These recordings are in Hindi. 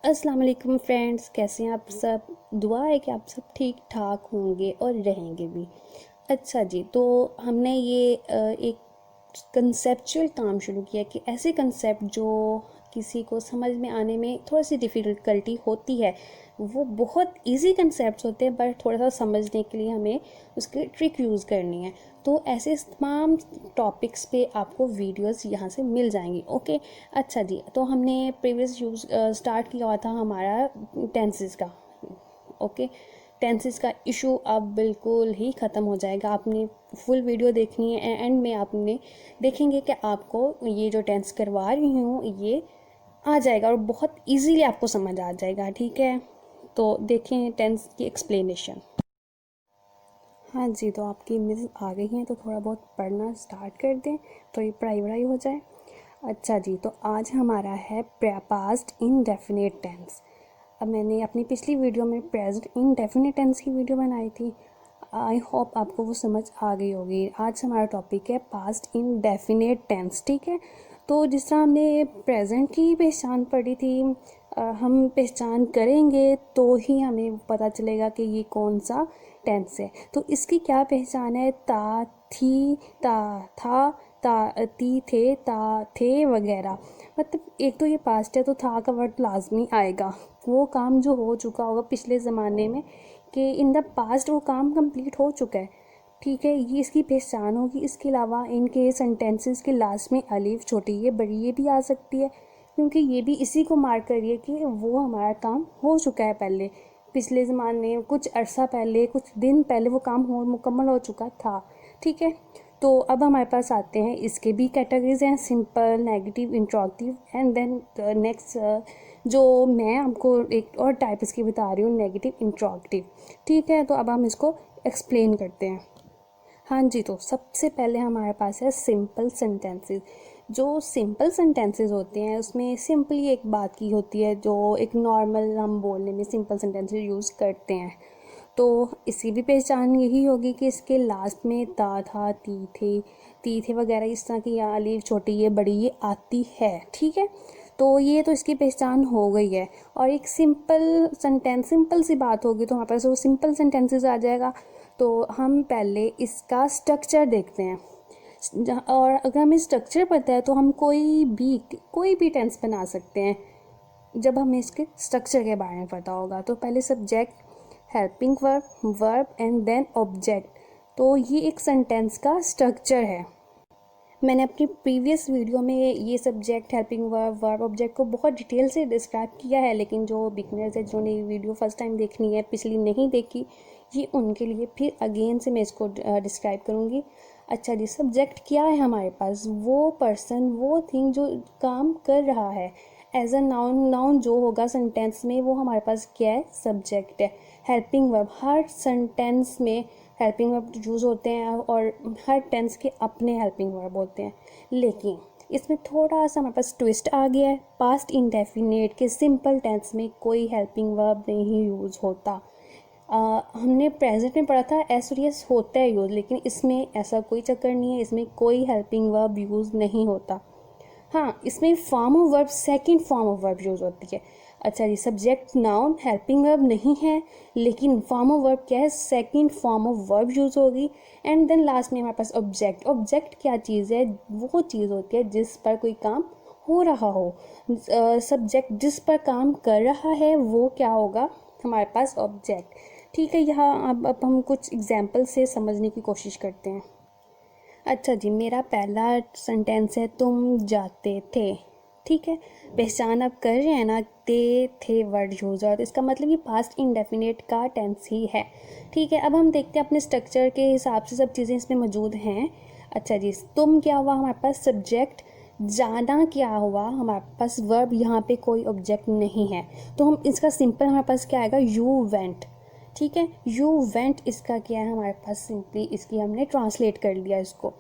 अस्सलाम वालेकुम फ्रेंड्स, कैसे हैं आप सब। दुआ है कि आप सब ठीक ठाक होंगे और रहेंगे भी। अच्छा जी, तो हमने ये एक कंसेप्चुअल काम शुरू किया कि ऐसे कंसेप्ट जो किसी को समझ में आने में थोड़ी सी डिफ़िकल्टी होती है, वो बहुत इजी कंसेप्ट होते हैं, बट थोड़ा सा समझने के लिए हमें उसकी ट्रिक यूज़ करनी है। तो ऐसे तमाम टॉपिक्स पे आपको वीडियोस यहाँ से मिल जाएंगी। ओके। अच्छा जी, तो हमने प्रीवियस यूज़ स्टार्ट किया हुआ था हमारा टेंसेस का। ओके। टेंसेस का इशू अब बिल्कुल ही ख़त्म हो जाएगा। आपने फुल वीडियो देखनी है, एंड में आपने देखेंगे कि आपको ये जो टेंस करवा रही हूँ ये आ जाएगा और बहुत इजीली आपको समझ आ जाएगा। ठीक है, तो देखें टेंस की एक्सप्लेनेशन। हाँ जी, तो आपकी मिस आ गई हैं तो थोड़ा बहुत पढ़ना स्टार्ट कर दें तो ये पढ़ाई वढ़ाई हो जाए। अच्छा जी, तो आज हमारा है पास्ट इंडेफिनिट टेंस। अब मैंने अपनी पिछली वीडियो में प्रेजेंट इंडेफिनिट टेंस की वीडियो बनाई थी। आई होप आपको वो समझ आ गई होगी। आज हमारा टॉपिक है पास्ट इंडेफिनिट टेंस। ठीक है, तो जिस तरह हमने प्रेजेंट की पहचान पढ़ी थी, हम पहचान करेंगे तो ही हमें पता चलेगा कि ये कौन सा टेंस है। तो इसकी क्या पहचान है? ता, थी, ता, था, ता, ती, थे, ता, थे वगैरह। मतलब एक तो ये पास्ट है तो था का वर्ड लाजमी आएगा। वो काम जो हो चुका होगा पिछले ज़माने में, कि इन द पास्ट वो काम कंप्लीट हो चुका है। ठीक है, ये इसकी पहचान होगी। इसके अलावा इनके सेंटेंसेस के लास्ट में अलीफ छोटी ये बड़ी ये भी आ सकती है, क्योंकि ये भी इसी को मार्क करिए कि वो हमारा काम हो चुका है पहले, पिछले ज़माने कुछ अरसा पहले, कुछ दिन पहले वो काम हो मुकम्मल हो चुका था। ठीक है, तो अब हमारे पास आते हैं, इसके भी कैटेगरीज हैं, simple, negative, interrogative, and then next जो मैं आपको एक और टाइप इसकी बता रही हूँ, नेगेटिव इंट्रोगेटिव। ठीक है, तो अब हम इसको एक्सप्लेन करते हैं। हाँ जी, तो सबसे पहले हमारे पास है सिंपल सेंटेंसेस। जो सिंपल सेंटेंसेस होते हैं उसमें सिंपली एक बात की होती है, जो एक नॉर्मल हम बोलने में सिंपल सेंटेंसेस यूज़ करते हैं। तो इसकी भी पहचान यही होगी कि इसके लास्ट में ता, था, ती थे वगैरह इस तरह की, या अलीफ छोटी ये बड़ी ये आती है। ठीक है, तो ये तो इसकी पहचान हो गई है। और एक सिंपल सेंटेंस, सिंपल सी बात होगी तो हमारे पास वो सिंपल सेंटेंसेस आ जाएगा। तो हम पहले इसका स्ट्रक्चर देखते हैं। और अगर हमें स्ट्रक्चर पता है तो हम कोई भी टेंस बना सकते हैं, जब हमें इसके स्ट्रक्चर के बारे में पता होगा। तो पहले subject, helping verb, verb and then object. तो ये एक सेंटेंस का स्ट्रक्चर है। मैंने अपनी प्रीवियस वीडियो में ये subject, helping verb, verb, object को बहुत डिटेल से डिस्क्राइब किया है, लेकिन जो बिगनर्स है जिन्होंने ये वीडियो फर्स्ट टाइम देखनी है, पिछली नहीं देखी, ये उनके लिए फिर अगेन से मैं इसको डिस्क्राइब करूँगी। अच्छा जी, सब्जेक्ट क्या है हमारे पास? वो पर्सन, वो थिंग जो काम कर रहा है। एज अ नाउन, नाउन जो होगा सेंटेंस में वो हमारे पास क्या है? सब्जेक्ट है। हेल्पिंग वर्ब, हर सेंटेंस में हेल्पिंग वर्ब यूज़ होते हैं और हर टेंस के अपने हेल्पिंग वर्ब होते हैं, लेकिन इसमें थोड़ा सा हमारे पास ट्विस्ट आ गया है। पास्ट इंडेफिनिट के सिंपल टेंस में कोई हेल्पिंग वर्ब नहीं यूज़ होता। हमने प्रेजेंट में पढ़ा था एस और यस होता है यूज़, लेकिन इसमें ऐसा कोई चक्कर नहीं है, इसमें कोई हेल्पिंग वर्ब यूज़ नहीं होता। हाँ, इसमें form of verb, second form of verb use होती है। अच्छा जी, सब्जेक्ट नाउन हेल्पिंग वर्ब नहीं है, लेकिन फॉर्म ऑफ वर्ब क्या है? Second form of verb use होगी। एंड देन लास्ट में हमारे पास ऑब्जेक्ट। ऑब्जेक्ट क्या चीज़ है? वो चीज़ होती है जिस पर कोई काम हो रहा हो। सब्जेक्ट जिस पर काम कर रहा है वो क्या होगा? हमारे पास ऑब्जेक्ट। ठीक है, यहाँ अब हम कुछ एग्जाम्पल से समझने की कोशिश करते हैं। अच्छा जी, मेरा पहला सेंटेंस है, तुम जाते थे। ठीक है, पहचान आप कर रहे हैं ना, थे वर्ड यूज़ और इसका मतलब ये पास्ट इंडेफिनिट का टेंस ही है। ठीक है, अब हम देखते हैं अपने स्ट्रक्चर के हिसाब से सब चीज़ें इसमें मौजूद हैं। अच्छा जी, तुम क्या हुआ? हमारे पास सब्जेक्ट। जाना क्या हुआ? हमारे पास वर्ब, यहाँ पे कोई ऑब्जेक्ट नहीं है, तो हम इसका सिंपल हमारे पास क्या आएगा? You went. ठीक है, यू वेंट इसका क्या है हमारे पास? सिंपली इसकी हमने ट्रांसलेट कर लिया इसको।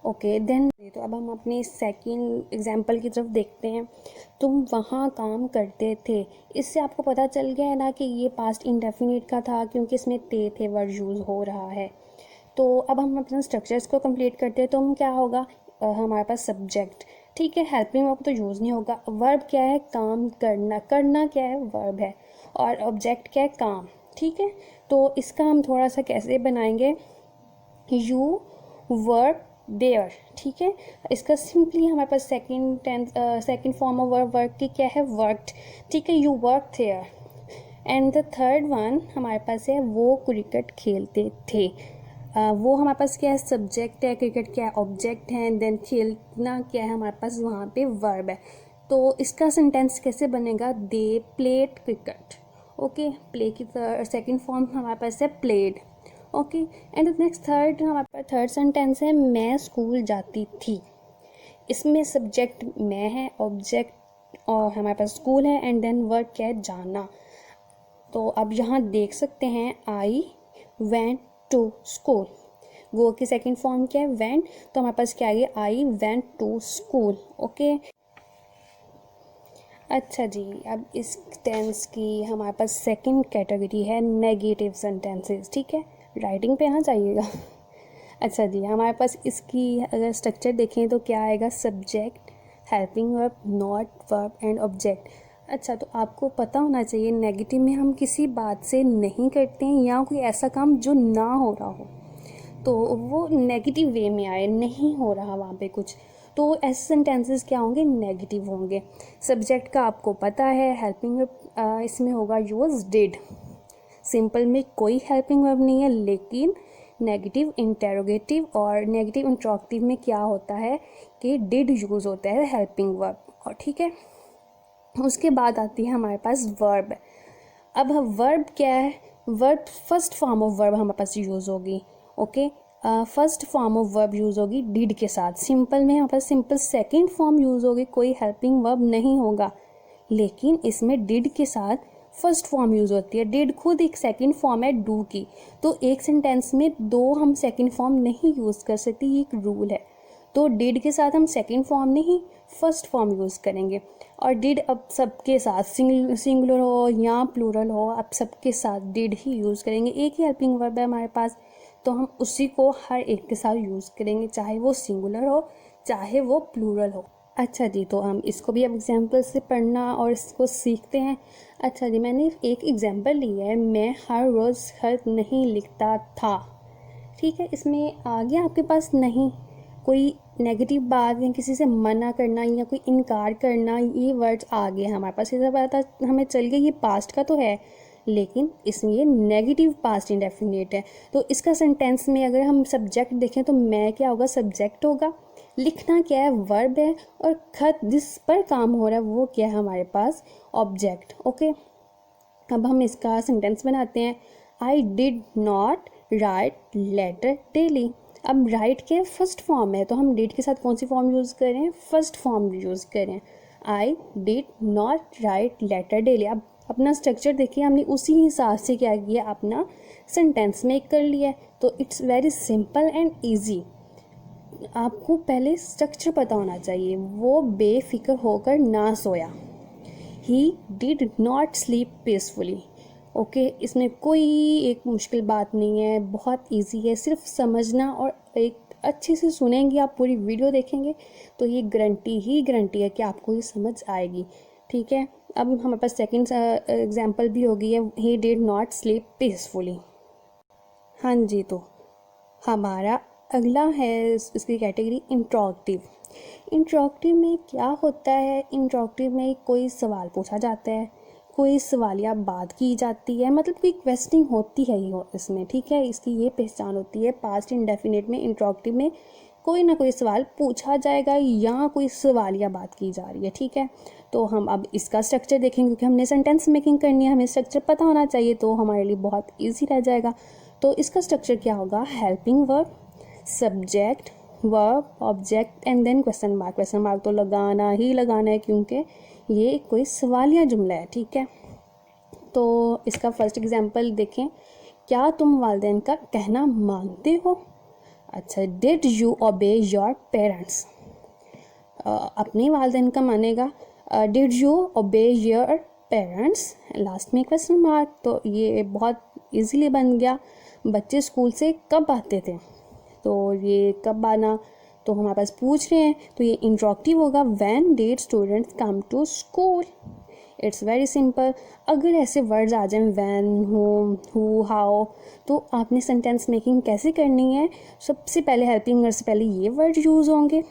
ओके देन, तो अब हम अपने सेकंड एग्जांपल की तरफ देखते हैं। तुम वहाँ काम करते थे। इससे आपको पता चल गया है ना कि ये पास्ट इंडेफिनिट का था, क्योंकि इसमें थे वर्ड यूज़ हो रहा है। तो अब हम अपना स्ट्रक्चर्स को कंप्लीट करते हैं। तो हम क्या होगा? हमारे पास सब्जेक्ट, ठीक है, हेल्पिंग वर्ब तो यूज़ नहीं होगा। वर्ब क्या है, काम करना, करना क्या है, वर्ब है, और ऑब्जेक्ट क्या है, काम। ठीक है, तो इसका हम थोड़ा सा कैसे बनाएंगे, यू वर्क देयर। ठीक है, इसका सिंपली हमारे पास सेकेंड फॉर्म ऑफ वर्क की क्या है, वर्कड। ठीक है, you work there. And the third one हमारे पास है, वो क्रिकेट खेलते थे। वो हमारे पास क्या है, सब्जेक्ट है, क्रिकेट क्या है, ऑब्जेक्ट है, एंड देन खेलना क्या है हमारे पास, वहाँ पे वर्ब है। तो इसका सेंटेंस कैसे बनेगा, they played cricket. Okay, play की सेकेंड फॉर्म हमारे पास है played. Okay, and next third हमारे पास थर्ड सेंटेंस है, मैं स्कूल जाती थी। इसमें सब्जेक्ट मैं है, ऑब्जेक्ट और हमारे पास स्कूल है, एंड देन वर्ब क्या है, जाना। तो अब यहाँ देख सकते हैं, आई वेंट टू स्कूल, वो की सेकेंड फॉर्म क्या है, वेंट, तो हमारे पास क्या है, I went to school. Okay, अच्छा जी, अब इस टेंस की हमारे पास सेकंड कैटेगरी है नेगेटिव सेंटेंसेस। ठीक है, राइटिंग पे आ जाइएगा। अच्छा जी, हमारे पास इसकी अगर स्ट्रक्चर देखें तो क्या आएगा, subject, helping verb, not verb and object. अच्छा, तो आपको पता होना चाहिए नेगेटिव में हम किसी बात से नहीं करते हैं या कोई ऐसा काम जो ना हो रहा हो, तो वो नेगेटिव वे में आए, नहीं हो रहा वहाँ पे कुछ, तो ऐसे सेंटेंसेस क्या होंगे, नेगेटिव होंगे। सब्जेक्ट का आपको पता है, हेल्पिंग वर्ब इसमें होगा यूज डिड। सिंपल में कोई हेल्पिंग वर्ब नहीं है, लेकिन नेगेटिव इंटेरोगेटिव और नेगेटिव इंट्रोगेटिव में क्या होता है कि डिड यूज़ होता है हेल्पिंग वर्ब। और ठीक है, उसके बाद आती है हमारे पास वर्ब। अब वर्ब क्या है, verb first form of verb हमारे पास यूज़ होगी। Okay, first form of verb use होगी डिड के साथ। सिंपल में हमारे पास सिंपल सेकंड फॉर्म यूज़ होगी, कोई हेल्पिंग वर्ब नहीं होगा, लेकिन इसमें डिड के साथ फर्स्ट फॉर्म यूज़ होती है। डिड खुद एक सेकंड फॉर्म है डू की, तो एक सेंटेंस में दो हम सेकंड फॉर्म नहीं यूज़ कर सकते, ये एक रूल है। तो डिड के साथ हम सेकंड फॉर्म नहीं, फर्स्ट फॉर्म यूज़ करेंगे। और डिड अब सबके साथ सिंगुलर हो या प्लूरल हो, अब सबके साथ डिड ही यूज़ करेंगे। एक ही हेल्पिंग वर्ब है हमारे पास, तो हम उसी को हर एक के साथ यूज़ करेंगे, चाहे वो सिंगुलर हो चाहे वो प्लूरल हो। अच्छा जी, तो हम इसको भी अब एग्जाम्पल से पढ़ना और इसको सीखते हैं। अच्छा जी, मैंने एक एग्जाम्पल लिया है, मैं हर रोज़ खत नहीं लिखता था। ठीक है, इसमें आ गया आपके पास नहीं, कोई नेगेटिव बात या किसी से मना करना या कोई इनकार करना, ये वर्ड्स आ गए हमारे पास। ये सब आता हमें चल गया, ये पास्ट का तो है, लेकिन इसमें ये नेगेटिव पास्ट इंडेफिनिट है। तो इसका सेंटेंस में अगर हम सब्जेक्ट देखें तो मैं क्या होगा, सब्जेक्ट होगा, लिखना क्या है, वर्ब है, और खत जिस पर काम हो रहा है वो क्या है हमारे पास, ऑब्जेक्ट। ओके, अब हम इसका सेंटेंस बनाते हैं, I did not write letter daily. अब राइट के फर्स्ट फॉर्म है, तो हम डिड के साथ कौन सी फॉर्म यूज़ करें, फर्स्ट फॉर्म यूज़ करें, I did not write letter daily. अब अपना स्ट्रक्चर देखिए, हमने उसी हिसाब से क्या किया, अपना सेंटेंस मेक कर लिया। तो it's very simple and easy. आपको पहले स्ट्रक्चर पता होना चाहिए, वो बेफिक्र होकर ना सोया, he did not sleep peacefully. Okay, इसमें कोई एक मुश्किल बात नहीं है, बहुत इजी है, सिर्फ समझना और एक अच्छे से सुनेंगे, आप पूरी वीडियो देखेंगे तो ये गारंटी है कि आपको ये समझ आएगी। ठीक है, अब हमारे पास सेकंड एग्जांपल भी हो गई है, ही डिड नॉट स्लीप पीसफुली। हाँ जी, तो हमारा अगला है इसकी कैटेगरी इंट्रोगेटिव। इंट्रोगेटिव में क्या होता है, इंट्रोगेटिव में कोई सवाल पूछा जाता है, कोई सवालिया बात की जाती है, मतलब कोई क्वेश्चनिंग होती है ही इसमें। ठीक है, इसकी ये पहचान होती है, पास्ट इंडेफिनिट में इंट्रोगेटिव में कोई ना कोई सवाल पूछा जाएगा या कोई सवालिया बात की जा रही है। ठीक है, तो हम अब इसका स्ट्रक्चर देखेंगे, क्योंकि हमने सेंटेंस मेकिंग करनी है, हमें स्ट्रक्चर पता होना चाहिए, तो हमारे लिए बहुत ईजी रह जाएगा। तो इसका स्ट्रक्चर क्या होगा, helping verb, subject, verb, object and then question mark. Question mark तो लगाना ही लगाना है, क्योंकि ये कोई सवालिया जुमला है। ठीक है, तो इसका फर्स्ट एग्जांपल देखें, क्या तुम वालिदैन का कहना मानते हो। अच्छा, डिड यू ओबे योर पेरेंट्स, अपने वालिदैन का मानेगा, डिड यू ओबे योर पेरेंट्स, लास्ट में क्वेश्चन मार्क। तो ये बहुत इजीली बन गया। बच्चे स्कूल से कब आते थे, तो ये कब आना, तो हमारे पास पूछ रहे हैं, तो ये इंट्रोगेटिव होगा, when did students come to school. It's very simple. अगर ऐसे वर्ड्स आ जाएं व्हेन, होम, हु, हाउ, तो आपने सेंटेंस मेकिंग कैसे करनी है? सबसे पहले हेल्पिंग वर्ब से पहले ये वर्ड यूज़ होंगे।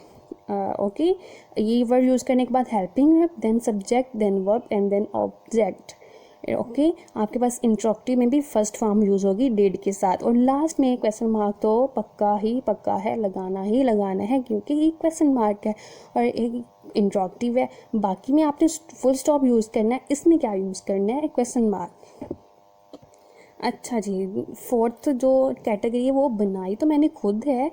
ओके, ये वर्ड यूज़ करने के बाद helping verb, then subject, then verb and then object. Okay, आपके पास इंट्रोगेटिव में भी फर्स्ट फॉर्म यूज़ होगी डिड के साथ, और लास्ट में क्वेश्चन मार्क तो पक्का ही पक्का है, लगाना ही लगाना है, क्योंकि ये क्वेश्चन मार्क है और एक इंट्रोगेटिव है। बाकी में आपने फुल स्टॉप यूज़ करना है, इसमें क्या यूज़ करना है? Question mark. अच्छा जी, फोर्थ जो कैटेगरी है वो बनाई तो मैंने खुद है,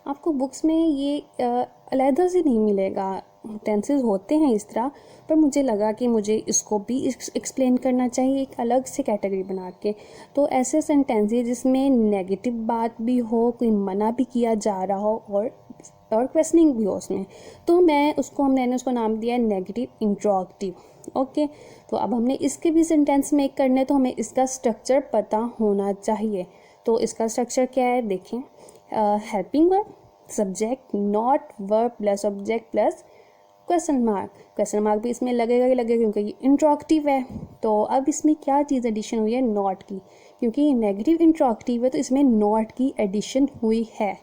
आपको बुक्स में ये अलहदा से नहीं मिलेगा। टेंसेस होते हैं इस तरह, पर मुझे लगा कि मुझे इसको भी एक्सप्लेन करना चाहिए एक अलग से कैटेगरी बना के। तो ऐसे सेंटेंसेस जिसमें नेगेटिव बात भी हो, कोई मना भी किया जा रहा हो और क्वेश्चनिंग भी हो उसमें, तो मैंने उसको नाम दिया है नेगेटिव इंट्रोगेटिव। ओके, तो अब हमने इसके भी सेंटेंस मेक करने हैं, तो हमें इसका स्ट्रक्चर पता होना चाहिए। तो इसका स्ट्रक्चर क्या है देखें, helping verb, subject, not, verb plus object plus question mark भी इसमें लगेगा ही लगेगा क्योंकि ये इंट्रोगेटिव है। तो अब इसमें क्या चीज़ एडिशन हुई है? नॉट की, क्योंकि ये नेगेटिव इंट्रोगेटिव है तो इसमें नॉट की एडिशन हुई है।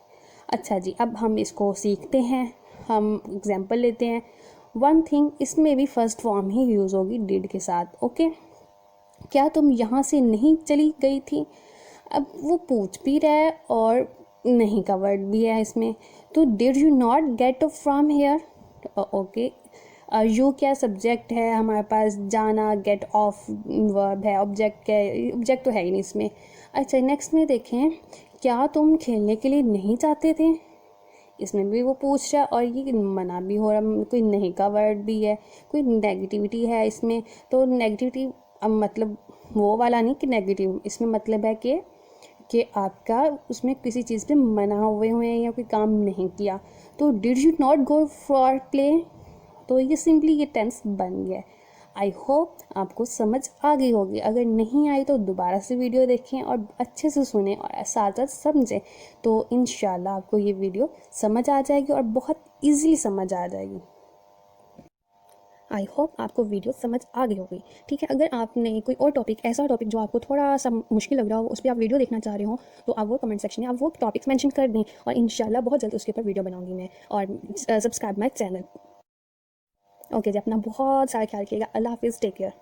अच्छा जी, अब हम इसको सीखते हैं, हम एग्जाम्पल लेते हैं। वन थिंग, इसमें भी फर्स्ट फॉर्म ही यूज़ होगी डिड के साथ। ओके, क्या तुम यहाँ से नहीं चली गई थी? अब वो पूछ भी रहा है और नहीं का वर्ड भी है इसमें, तो did you not get up from here? Okay, you क्या सब्जेक्ट है हमारे पास, जाना गेट ऑफ वर्ब है, ऑब्जेक्ट तो है ही नहीं इसमें। अच्छा, नेक्स्ट में देखें, क्या तुम खेलने के लिए नहीं चाहते थे? इसमें भी वो पूछ रहा है और ये मना भी हो रहा, कोई नहीं का वर्ड भी है, कोई नेगेटिविटी है इसमें। तो नेगेटिविटी अब मतलब वो वाला नहीं कि नेगेटिव, इसमें मतलब है कि आपका उसमें किसी चीज़ पे मना हुए हैं या कोई काम नहीं किया। तो did you not go for play, तो ये सिंपली ये टेंस बन गया। आई होप आपको समझ आ गई होगी, अगर नहीं आई तो दोबारा से वीडियो देखें और अच्छे से सुने और साथ साथ समझें, तो इंशाल्लाह आपको ये वीडियो समझ आ जाएगी और बहुत ईजीली समझ आ जाएगी। आई होप आपको वीडियो समझ आ गई होगी। ठीक है, अगर आपने कोई और टॉपिक, ऐसा टॉपिक जो आपको थोड़ा सा मुश्किल लग रहा हो, उस पर आप वीडियो देखना चाह रहे हो, तो आप वो कमेंट सेक्शन में आप वो टॉपिक्स मेंशन कर दें और इंशाल्लाह बहुत जल्द उसके ऊपर वीडियो बनाऊंगी मैं। और सब्सक्राइब माई चैनल। ओके जी, अपना बहुत सारा ख्याल रखिएगा। अल्लाह हाफिज़, टेक केयर।